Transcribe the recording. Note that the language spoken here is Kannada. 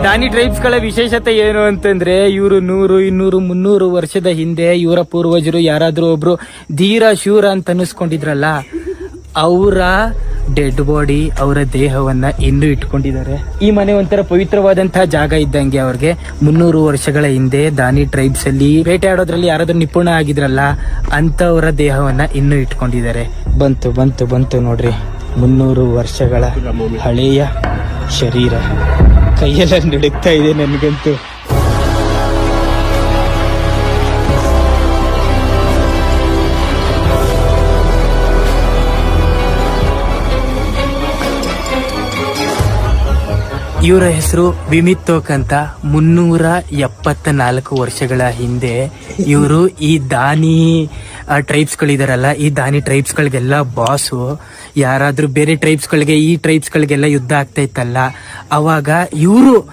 ದಾನಿ ಟ್ರೈಬ್ಸ್ ಗಳ ವಿಶೇಷತೆ ಏನು ಅಂತಂದ್ರೆ ಇವರು 100, 200, 300 ವರ್ಷದ ಹಿಂದೆ ಇವರ ಪೂರ್ವಜರು ಯಾರಾದ್ರೂ ಒಬ್ರು ಧೀರ ಶೂರ ಅಂತ ಅನ್ನಿಸ್ಕೊಂಡಿದ್ರಲ್ಲ, ಅವರ ಡೆಡ್ ಬಾಡಿ, ಅವರ ದೇಹವನ್ನ ಇನ್ನೂ ಇಟ್ಕೊಂಡಿದ್ದಾರೆ. ಈ ಮನೆ ಒಂಥರ ಪವಿತ್ರವಾದಂತಹ ಜಾಗ ಇದ್ದಂಗೆ ಅವ್ರಿಗೆ. 300 ವರ್ಷಗಳ ಹಿಂದೆ ದಾನಿ ಟ್ರೈಬ್ಸ್ ಅಲ್ಲಿ ಬೇಟೆಯಾಡೋದ್ರಲ್ಲಿ ಯಾರಾದ್ರೂ ನಿಪುಣ ಆಗಿದ್ರಲ್ಲ, ಅಂತವರ ದೇಹವನ್ನ ಇನ್ನೂ ಇಟ್ಕೊಂಡಿದ್ದಾರೆ. ಬಂತು ನೋಡ್ರಿ, 300 ವರ್ಷಗಳ ಹಳೆಯ ಶರೀರ. ಕೈಯೆಲ್ಲ ನಡುಗ್ತಾ ಇದೆ ನನ್ಗಂತೂ. ಇವರ ಹೆಸರು ವಿಮಿತ್ತೋಕ್ ಅಂತ. 374 ವರ್ಷಗಳ ಹಿಂದೆ ಇವರು ಈ ದಾನಿ ಟ್ರೈಬ್ಸ್ ಗಳಿದಾರಲ್ಲ, ಈ ದಾನಿ ಟ್ರೈಬ್ಸ್ ಗಳಿಗೆಲ್ಲ ಬಾಸು. ಯಾರಾದ್ರೂ ಬೇರೆ ಟ್ರೈಬ್ಸ್ ಗಳಿಗೆ, ಈ ಟ್ರೈಬ್ಸ್ ಗಳಿಗೆಲ್ಲ ಯುದ್ಧ ಆಗ್ತಾ ಇತ್ತಲ್ಲ, ಅವಾಗ ಇವರು